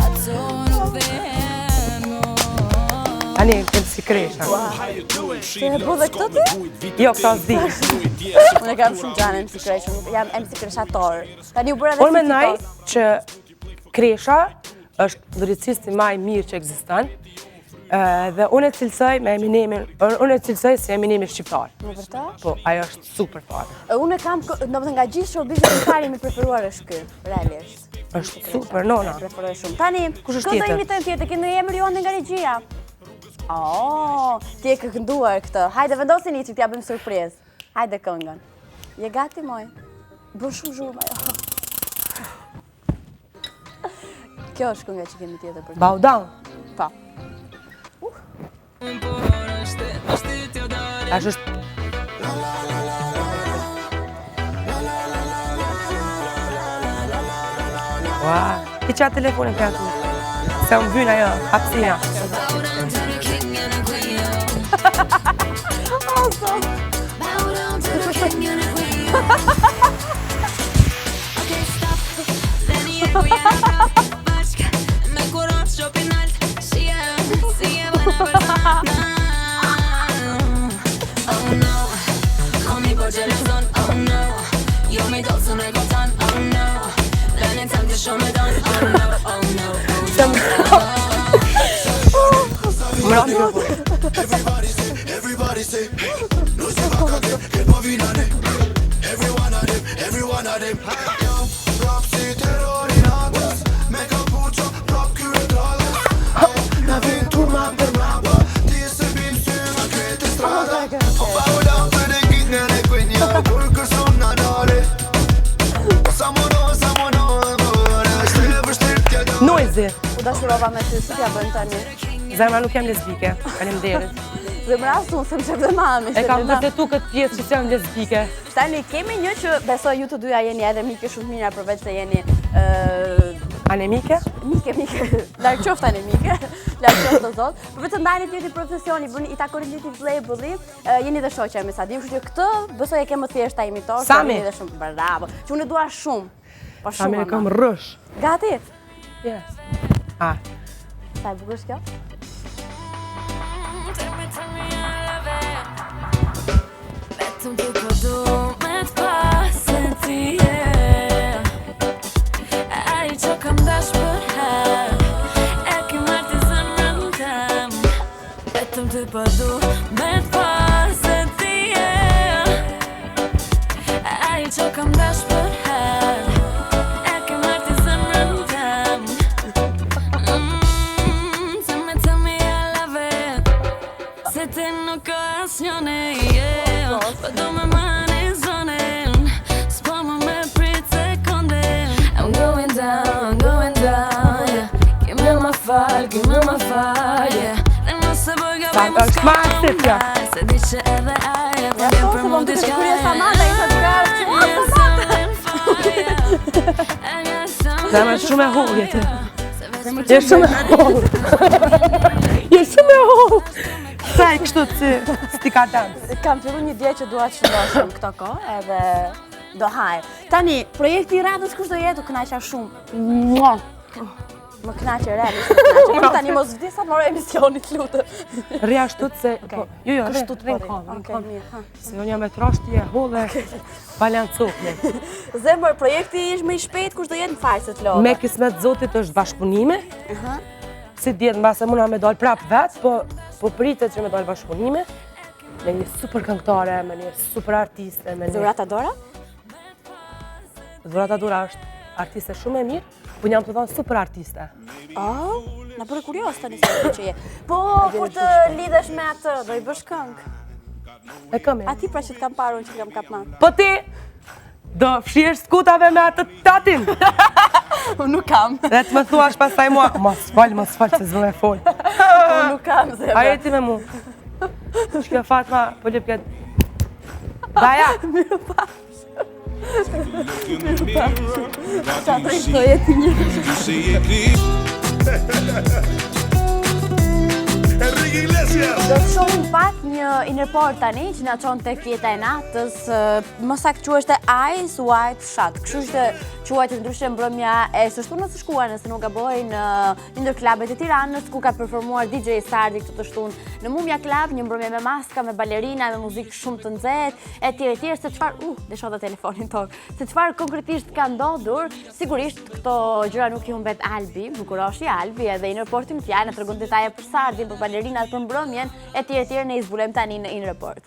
Ato nuk dhejnë mo Ani, kem si kresha. Se e bu dhe këto ti? Jo, këto s'di. Unë e kam shumë gjanë MC Kresha, jam MC Kreshator. Tani u bëra dhe Unë si mendoj fitos. që Kresha është lyricisti më I mirë që ekziston. Dhe unë e cilësoj me Eminemin, unë e cilësoj si Eminemi shqiptar. Në vërtet? Po, ajo është super fare. Unë e kam, domethënë nga gjithë showbizit shqiptar mi preferuar është ky, realisht. Është super, nona. E preferoj shumë. Tani, Kush është këto tjetër? imitojmë tjetër, keni ndonjë emër juande nga regjia? Oh, ti e ke kënduar këtë. Hajde vendosini që t'ja bëjmë surprizë. Hajde këngën. Je gati moj? Bën shumë zhurmë ajo. Kjo është kënga që kemi tjetër për. Bow down. Po. Tash është Ua, I qa telefonin për atu. Se më vynë ajo, hapsina. Bow down to the king and the queen, yo. Bow down to the king and the queen, yo. Okay, stop. Tani e ku jena bashk me kurorë shopin alt. Si e vëna përzana. Oh no, komi po gjelezon, oh no. Jo mi do së me gotan, oh no. Lenin tem të shumë don, oh no, oh no, oh no. Më ratë mikrofon. Everybody say, no se va a caer, que no vino de. Every one of them. Yo, prop si terrorinatas, me capucho, prop kuralas. Na vin turma per brava, ti se bim sy ma krete strada. Bow down to the king and the queen, yo, kur kërson na nare. Samono, shte vështirë t'ja do. Noizi. U dashurova me ty, si t'ja bën tani? Zemra nuk jam lesbike, faleminderit. Zemra asun, se më shef dhe mami. E kam vërtetu këtë pjesë që jam lesbike. Tani, kemi një që besoj ju të dyja jeni edhe mike shumë mira, përveç se jeni Anemike? mike. Larë qoftë anemike, larë qoftë do zot. Përveç se ndajni tjeti profesioni, I takoni tjeti vlejbulli, jeni dhe shoqja me Sadim, kështu që këtë besoj e ke më thjesht ta imitor, Sami. jeni dhe shumë bravo. Që unë e dua shumë. Po Sami shumë e kam ama. rrësh. Gati? Yes. Ah. Sa e bukur është kjo? Vetëm të po du me t'pasë ti, yeah. Ai që kam dash për her, e ki marrë të zemrën tem. Vetëm të po du me t'pasë ti, yeah. Ai që kam dash për her, e ki marrë të zemrën tem. Tell me I love it. Se ti nuk ka asnjone, yeah. Po do me mani zonin, s'po me prit sekonde. I'm going down, yeah. Give me my fire, yeah. Dhe mos e bëj gabim Sa është maksit, ja. Se di që edhe aje po Ja, vjen po, për se mu po më të diçka, shkruaj Samanta, i thot ka Zemra shumë e hollë ti. Je shumë e hollë. Je shumë e hollë. Sa e kështu s'ti ka dansë. Kam fillu një dje që dua të shëndoshëm këto kohë, edhe do haj. Tani, projekti I radhës kush do jetë, u kënaqa shumë. Mua. Më kënaqe realisht, më kënaqe. Po tani mos vdisa morë emisionit, lutem. Rria shtut se... Jo, Kështu të rrin po. kam. Okej, mirë. Ha. Se unë jam e trashti e hollë, balancokne. Zemër, projekti ish më I shpejt, kush do jetë në faqe të lodhe? Me kismet zotit është bashkëpunime. Si djetë mbase muna me dal prap vetë, po pritet që me dal bashkëpunime. Me një super këngëtare, me një super artiste, me një... Dhurata Dora? Dhurata Dora është artiste shumë e mirë, po jam të thonë super artiste. Oh, na bëre kurios tani se që je. Po, kur të lidhesh me atë, do I bësh këngë. E kam e. Ati pra që t'kam parë unë që kam kapman. Po ti, do fshirë skutave me atë tatin. Unë nuk kam. Dhe të më thuash pastaj mua, mos fal, se zë me fol. Unë nuk kam, zemër. A jeti me mu. Shkjo Fatma, po lip këtë. Daja. Qa të rejtë të jetë një. Enrique Iglesias. Do të shohim pak një inërport tani që na çon tek jeta e natës, më saktë quhej Ice White Shot. Kështu që quhet ndryshe mbrëmja e së shtunës së shkuar, nëse nuk gaboj, në një ndër klubet e Tiranës ku ka performuar DJ Sardi këtë të shtunë në Mumia Club, një mbrëmje me maska, me balerina, me muzikë shumë të nxehtë, etj, se çfarë, desho dhe telefonin tok. Se çfarë konkretisht ka ndodhur, sigurisht këto gjëra nuk I humbet Albi, bukuroshi Albi, edhe inërporti në fjalë na tregon detaje për Sardin, për balerinat, për mbrëmjen, etj, ne I zbulojmë tani në inërport.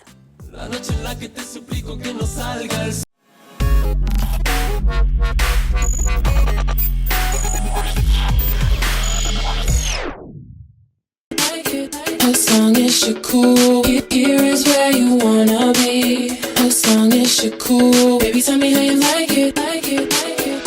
As long as you're cool, here is where you wanna be. As long as you're cool, baby, tell me how you like it, like it, like it.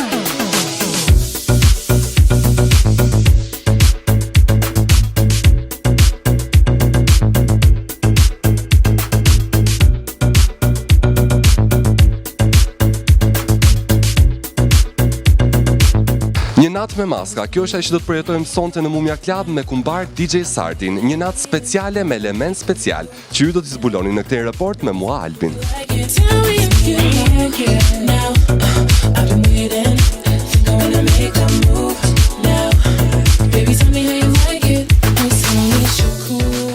natë me maska, kjo është ajo që do të përjetojmë sonte në Mumia Club me kumbar DJ Sardin, një natë speciale me element special, që ju do t'i zbuloni në këtë report me mua Albin.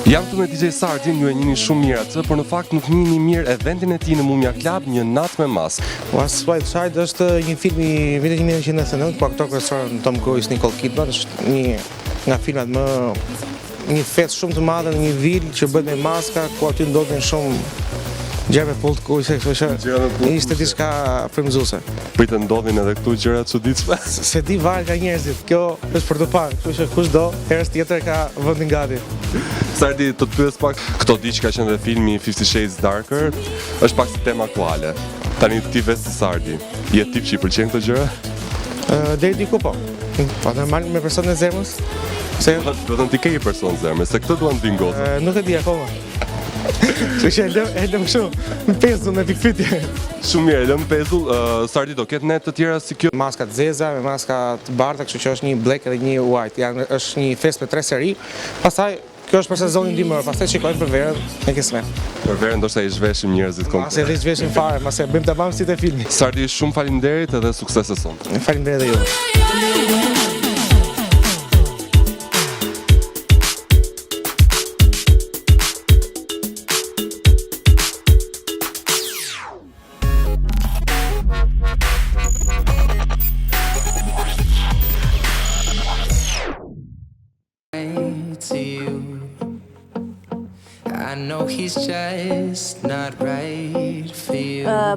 Jam këtu me DJ Sardin, ju e njihni shumë mirë atë, por në fakt nuk njihni mirë eventin e tij në Mumia Club, një natë me mask. What's White Side është një film i vitit 1999, ku aktor kryesor Tom Cruise, Nicole Kidman, është një nga filmat më një festë shumë të madhe në një vilë që bëhet me maska, ku aty ndodhin shumë gjëra me pull të kuqe, kështu që ishte diçka frymëzuese. Pritet ndodhin edhe këtu gjëra të çuditshme. Se di varet nga njerëzit. Kjo është për të parë, kështu që kushdo herës tjetër ka vendin gati. Sardi, të pyes pak, këto ditë që ka qenë dhe filmi 50 Shades Darker, është pak si temë aktuale. Tani ti vetë si Sardi, je tip që i pëlqen këto gjëra? Deri diku po. Po normal me personin e zemrës. Se vetëm ti ke një person zemrës, se këto duan të vinë gotë. Nuk e di akoma. Që e lëm shumë, në pezull në pikpyetje. Shumë mirë, lëm pezull, Sardi do ketë net të tjera si kjo? Maska të zeza, me maska të bardha, kështu që është një black edhe një white. Është një fest me 3 seri. Pastaj kjo është për sezonin dimër, pastaj shikojmë për verën në kisme. Për verën ndoshta i zhveshim njerëzit komplet. Mase i zhveshim fare, mase bëjmë tamam si te filmi. Sardi, shumë faleminderit edhe sukses e sonte. Faleminderit edhe ju.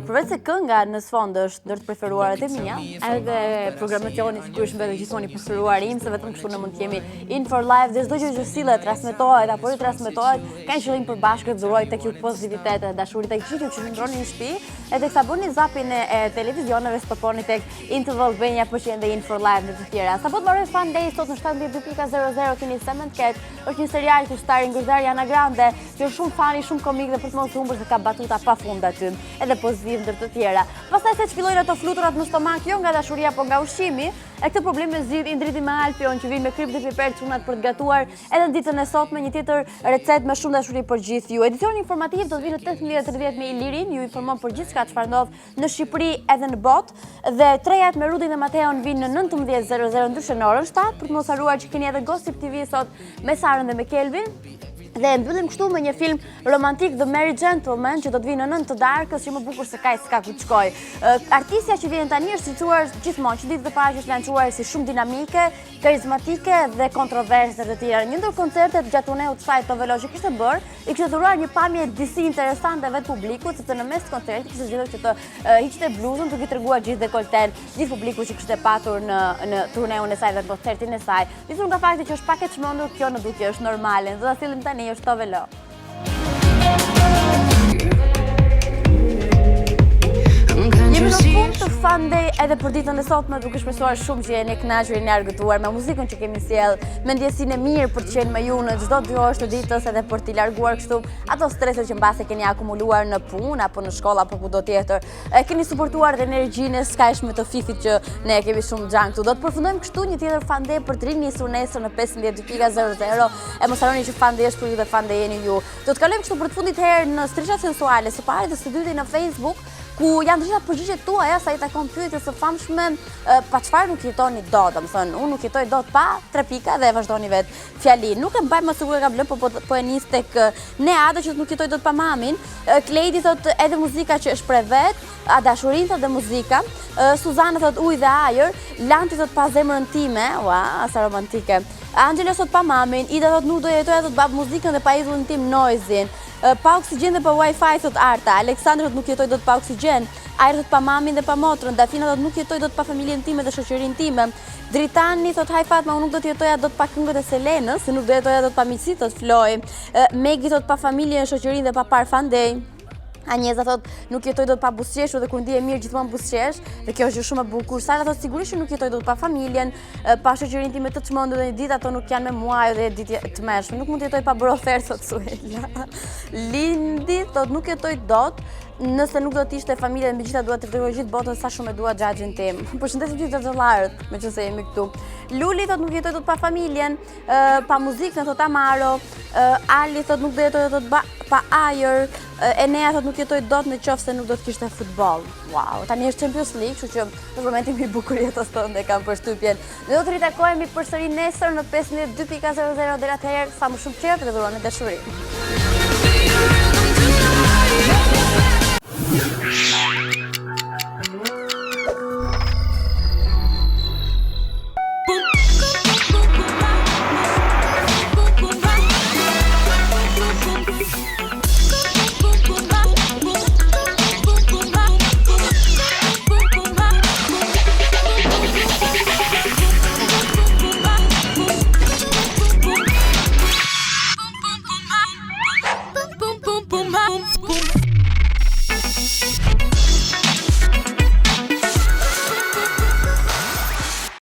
Përveç se kënga në sfond është ndër të preferuarat e mia, edhe programacioni sigurisht mbetet gjithmonë i preferuar im, se vetëm kështu ne mund të jemi in for life dhe çdo gjë që sillet, transmetohet apo jo transmetohet, ka një qëllim përbashkët, zuroj tek ju pozitivitet dhe dashuri tek gjithë që ndroni në shtëpi, edhe sa bëni zapin e televizioneve, stoponi tek Interval Benja për që ende in for life dhe të tjera. Sapo të mbaroj Fan Day sot në 72.00 keni Cement Cat, është një serial ku starring Ariana Grande, që është shumë fani, shumë komik dhe për të mos humbur se ka batuta pafund aty, edhe pozitiv ndër të tjera. Pastaj se çfillojnë ato fluturat në stomak, jo nga dashuria po nga ushqimi, e këtë problem me zgjidh Indriti me Alpion që vin me kryp dhe piper çunat për të gatuar edhe në ditën e sotme një tjetër recetë me shumë dashuri për gjithë ju. Edicioni informativ do të vijë në 18:30 me Ilirin, ju informon për gjithçka çfarë ndodh në Shqipëri edhe në botë dhe trejat me Rudin dhe Mateon vinë në 19:00 ndryshe në orën 7 për të mos harruar që keni edhe Gossip TV sot me Sarën dhe me Kelvin. Dhe mbyllim kështu me një film romantik The Merry Gentleman që do të vinë në 9 të darkës, që më bukur se kaj s'ka ku të shkoj. Artistja që vjen tani është situar gjithmonë, që ditë dhe para që është lançuar si shumë dinamike, karizmatike dhe kontroverse të tjera. Një ndër koncertet gjatë turneut të saj Tovelo që kishte bërë, i kishte dhuruar një pamje disi interesante vetë publikut, sepse në mes të koncertit kishte zgjedhur që të hiqte bluzën, duke i treguar gjithë dekolten, gjithë publiku që kishte patur në turneun e saj dhe në koncertin e saj. Nisur nga fakti që është pak e çmendur, kjo në dukje është normale. Do ta sillim tani është Tovelo. Jemi në fund të Fan Day edhe për ditën e sotme, duke shpresuar shumë që jeni kënaqur, jeni argëtuar me muzikën që kemi sjell, me ndjesinë e mirë për të qenë me ju në çdo 2 orë të ditës, edhe për t'i larguar kështu ato streset që mbase keni akumuluar në punë apo në shkollë apo kudo tjetër. Keni suportuar dhe energjinë e skajshme të Fifit që ne kemi shumë xhan këtu. Do të përfundojmë kështu një tjetër Fan Day për të rinisur nesër në 15:00. E mos harroni që Fan Day është për ju dhe Fan Day jeni ju. Do të kalojmë kështu për të fundit herë në Strishat Sensuale, së pari dhe së dyti në Facebook, ku janë të gjitha përgjigjet tuaja sa i takon pyetjes së famshme pa çfarë nuk jetoni dot, domethënë unë nuk jetoj dot pa 3 pika dhe e vazhdoni vet fjalin. Nuk e mbaj më sigurisht e kam lënë, po e nis tek Neada që nuk jetoj dot pa mamin. Klejdi thotë edhe muzika që është për vet, a dashurin thotë dhe muzika. Suzana thotë ujë dhe ajër, Lanti thotë pa zemrën time, ua, sa romantike. Angela thotë pa mamin, Ida thotë nuk do jetoja thotë pa muzikën dhe pa idhullin tim Noizin. Pa oksigjen dhe pa wifi, thot Arta. Aleksandra thot nuk jetoj dot pa oksigjen. Ajër thot pa mamin dhe pa motrën. Dafina thot nuk jetoj dot pa familjen time dhe shoqërinë time. Dritani thot haj Fatma, unë nuk do të jetoja dot pa këngët e Selenës, se nuk do jetoja dot pa miqësitë, thot Floj. Megi thot pa familjen, shoqërinë dhe pa par Fan Day. Anjeza thot nuk jetoj dot pa buzëqeshu dhe kur ndiej mirë gjithmonë buzëqesh, dhe kjo është shumë e bukur. Sara thot sigurisht që nuk jetoj dot pa familjen, pa shoqërinë time të çmendur dhe një ditë ato nuk janë me mua dhe ditë të mëshme. Nuk mund të jetoj pa bërë ofertë thot Suela. Lindi thot nuk jetoj dot nëse nuk do të ishte familja e Megjita, dua të tregoj gjithë botën sa shumë e dua Xhaxhin tim. Përshëndesim gjithë xhaxhallarët, meqense jemi këtu. Luli thot nuk jetoj dot pa familjen, pa muzikën, thot Amaro. Ali thot nuk do jetoj dot pa ajër. Enea thot nuk jetoj dot në qoftë se nuk do të kishte futboll. Wow, tani është Champions League, kështu që në momentin më i bukur jetës tonë kam përshtypjen. Ne do të ritakohemi përsëri nesër në 15:02.00 deri atëherë, sa më shumë qejf dhe dhuroni dashuri.